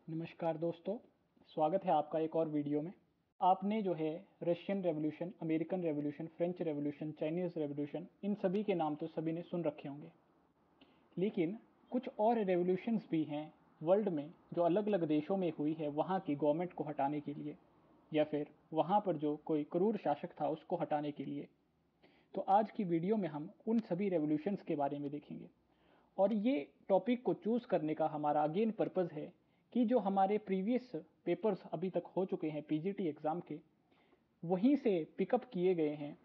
नमस्कार दोस्तों, स्वागत है आपका एक और वीडियो में। आपने जो है Russian revolution, American revolution, French revolution, Chinese revolution, इन सभी के नाम तो सभी ने सुन रखे होंगे। लेकिन कुछ और रेवोल्यूशंस भी हैं वर्ल्ड में जो अलग अलग देशों में हुई है वहाँ की गवर्नमेंट को हटाने के लिए, या फिर वहाँ पर जो कोई क्रूर शासक था उसको हटाने के लिए। तो आज की वीडियो में हम उन सभी रेवोल्यूशंस के बारे में देखेंगे। और ये टॉपिक को चूज़ करने का हमारा अगेन पर्पज़ है कि जो हमारे प्रीवियस पेपर्स अभी तक हो चुके हैं पीजीटी एग्ज़ाम के, वहीं से पिकअप किए गए हैं,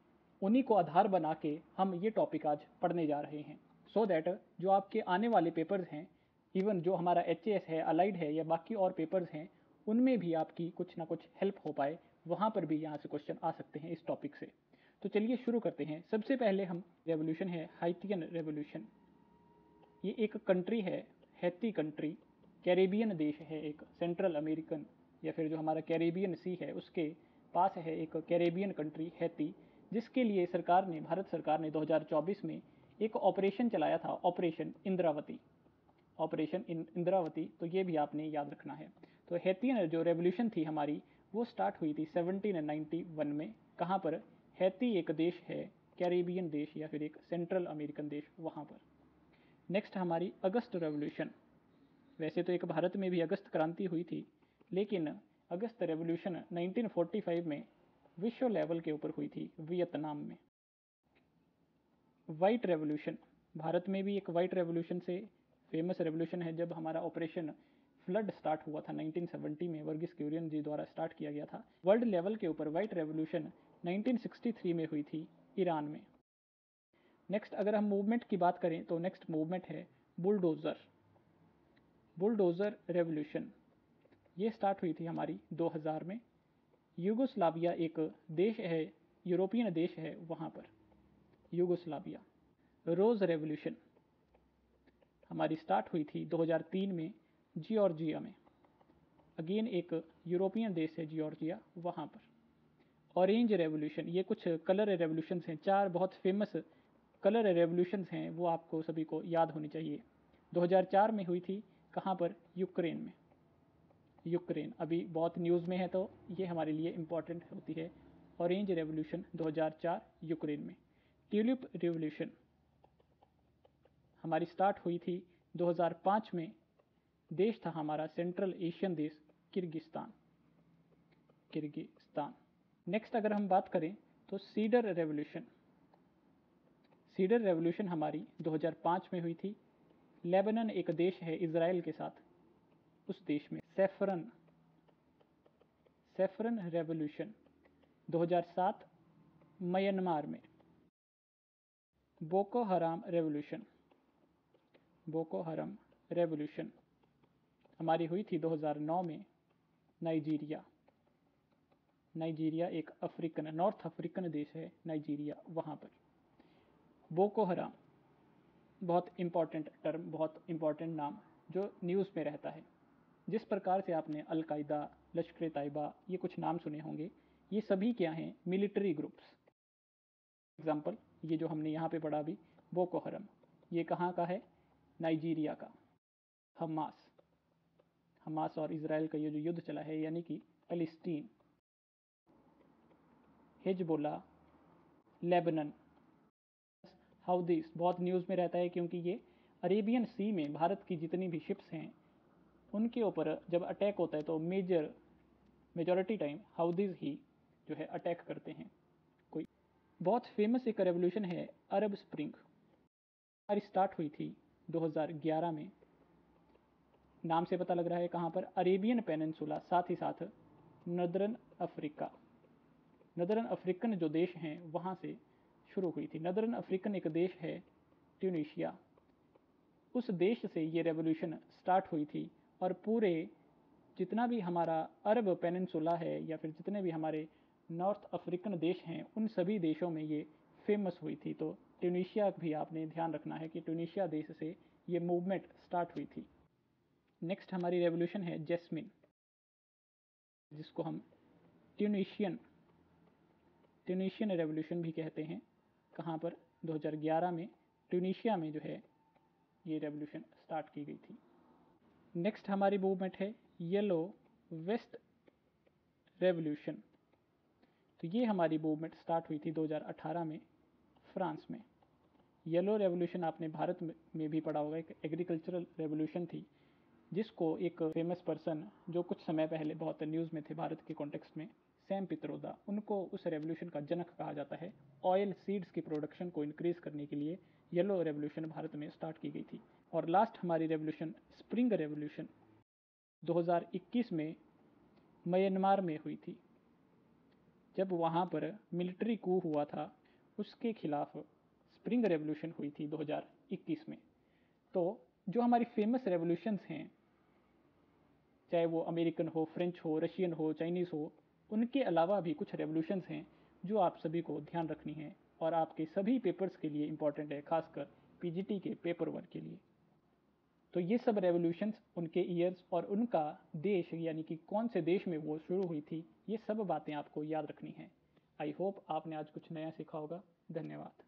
उन्हीं को आधार बना के हम ये टॉपिक आज पढ़ने जा रहे हैं। सो दैट जो आपके आने वाले पेपर्स हैं, इवन जो हमारा एचएएस है, अलाइड है या बाकी और पेपर्स हैं, उनमें भी आपकी कुछ ना कुछ हेल्प हो पाए, वहाँ पर भी यहाँ से क्वेश्चन आ सकते हैं इस टॉपिक से। तो चलिए शुरू करते हैं। सबसे पहले हम रेवोल्यूशन है हाइतियन रेवोल्यूशन। ये एक कंट्री है, हैती कंट्री, कैरेबियन देश है, एक सेंट्रल अमेरिकन या फिर जो हमारा कैरेबियन सी है उसके पास है एक कैरेबियन कंट्री हैती, जिसके लिए सरकार ने, भारत सरकार ने 2024 में एक ऑपरेशन चलाया था, ऑपरेशन इंद्रावती। ऑपरेशन इंद्रावती, तो ये भी आपने याद रखना है। तो हैतियन जो रेवोल्यूशन थी हमारी, वो स्टार्ट हुई थी 1791 में। कहाँ पर? हैती एक देश है, कैरेबियन देश या फिर एक सेंट्रल अमेरिकन देश, वहाँ पर। नेक्स्ट हमारी अगस्त रेवोल्यूशन। वैसे तो एक भारत में भी अगस्त क्रांति हुई थी, लेकिन अगस्त रेवोल्यूशन 1945 में विश्व लेवल के ऊपर हुई थी, वियतनाम में। वाइट रेवोल्यूशन, भारत में भी एक वाइट रेवोल्यूशन से फेमस रेवोल्यूशन है, जब हमारा ऑपरेशन फ्लड स्टार्ट हुआ था 1970 में, वर्गीस कुरियन जी द्वारा स्टार्ट किया गया था। वर्ल्ड लेवल के ऊपर वाइट रेवोल्यूशन 1963 में हुई थी, ईरान में। नेक्स्ट अगर हम मूवमेंट की बात करें तो नेक्स्ट मूवमेंट है बुलडोज़र। बुलडोज़र रेवोल्यूशन ये स्टार्ट हुई थी हमारी 2000 में। यूगोस्लाविया एक देश है, यूरोपियन देश है, वहाँ पर यूगोस्लाविया। रोज़ रेवोल्यूशन हमारी स्टार्ट हुई थी 2003 में जॉर्जिया में। अगेन एक यूरोपियन देश है जॉर्जिया, वहाँ पर। ऑरेंज रेवोल्यूशन, ये कुछ कलर रेवोल्यूशंस हैं, 4 बहुत फेमस कलर रेवोल्यूशंस हैं, वो आपको सभी को याद होनी चाहिए। 2004 में हुई थी, कहाँ पर? यूक्रेन में। यूक्रेन अभी बहुत न्यूज़ में है, तो ये हमारे लिए इम्पॉर्टेंट होती है। ऑरेंज रेवोल्यूशन 2004 यूक्रेन में। ट्यूलिप रेवोल्यूशन हमारी स्टार्ट हुई थी 2005 में। देश था हमारा सेंट्रल एशियन देश किर्गिस्तान। किर्गिस्तान। नेक्स्ट अगर हम बात करें तो सीडर रेवोल्यूशन। सीडर रेवोल्यूशन हमारी 2005 में हुई थी। लेबनान एक देश है इजराइल के साथ, उस देश में। सैफरन रेवोल्यूशन 2007 म्यांमार में। बोको हराम रेवोल्यूशन, बोको हराम रेवोल्यूशन हमारी हुई थी 2009 में, नाइजीरिया। नाइजीरिया एक अफ्रीकन, नॉर्थ अफ्रीकन देश है नाइजीरिया, वहाँ पर। बोको हराम बहुत इंपॉर्टेंट टर्म, बहुत इंपॉर्टेंट नाम, जो न्यूज़ में रहता है। जिस प्रकार से आपने अलकायदा, लश्कर तैयबा, ये कुछ नाम सुने होंगे, ये सभी क्या हैं? Military groups. एग्जाम्पल ये जो हमने यहाँ पे पढ़ा अभी, बोको हराम, ये कहाँ का है? नाइजीरिया का। हमास, हमास और इसराइल का ये जो युद्ध चला है, यानी कि पैलेस्टीन। Hezbollah, Lebanon. हाउदीस बहुत न्यूज़ में रहता है, क्योंकि ये अरेबियन सी में भारत की जितनी भी शिप्स हैं उनके ऊपर जब अटैक होता है तो मेजॉरिटी टाइम हाउदीज ही जो है अटैक करते हैं। कोई बहुत फेमस एक रेवोल्यूशन है अरब स्प्रिंग, हमारी स्टार्ट हुई थी 2011 में। नाम से पता लग रहा है कहाँ पर? अरेबियन पेनिनसुला, साथ ही साथ नदरन अफ्रीका। नदरन अफ्रीकन जो देश हैं वहाँ से शुरू हुई थी। नदरन अफ्रीकन एक देश है, ट्यूनीशिया, उस देश से ये रेवोल्यूशन स्टार्ट हुई थी। और पूरे जितना भी हमारा अरब पेनिनसुला है या फिर जितने भी हमारे नॉर्थ अफ्रीकन देश हैं, उन सभी देशों में ये फेमस हुई थी। तो ट्यूनीशिया भी आपने ध्यान रखना है कि ट्यूनीशिया देश से ये मूवमेंट स्टार्ट हुई थी। नेक्स्ट हमारी रेवोल्यूशन है जैस्मिन, जिसको हम ट्यूनीशियन रेवोल्यूशन भी कहते हैं। कहाँ पर? 2011 में ट्यूनीशिया में जो है ये रेवोल्यूशन स्टार्ट की गई थी। नेक्स्ट हमारी मूवमेंट है येलो वेस्ट रेवोल्यूशन। तो ये हमारी मूवमेंट स्टार्ट हुई थी 2018 में फ्रांस में। येलो रेवोल्यूशन आपने भारत में भी पढ़ा होगा, एक एग्रीकल्चरल रेवोल्यूशन थी, जिसको एक फेमस पर्सन जो कुछ समय पहले बहुत न्यूज़ में थे भारत के कॉन्टेक्स्ट में, सैम पित्रोदा, उनको उस रेवोल्यूशन का जनक कहा जाता है। ऑयल सीड्स की प्रोडक्शन को इंक्रीज करने के लिए येलो रेवोल्यूशन भारत में स्टार्ट की गई थी। और लास्ट हमारी रेवोल्यूशन स्प्रिंग रेवोल्यूशन 2021 में म्यांमार में हुई थी, जब वहाँ पर मिलिट्री कू हुआ था, उसके खिलाफ स्प्रिंग रेवोल्यूशन हुई थी 2021 में। तो जो हमारी फेमस रेवोल्यूशंस हैं, चाहे वो अमेरिकन हो, फ्रेंच हो, रशियन हो, चाइनीज़ हो, उनके अलावा भी कुछ रेवोल्यूशंस हैं जो आप सभी को ध्यान रखनी है और आपके सभी पेपर्स के लिए इम्पॉर्टेंट है, खासकर पीजीटी के पेपर 1 के लिए। तो ये सब रेवोल्यूशंस, उनके ईयर्स और उनका देश यानी कि कौन से देश में वो शुरू हुई थी, ये सब बातें आपको याद रखनी है। आई होप आपने आज कुछ नया सीखा होगा। धन्यवाद।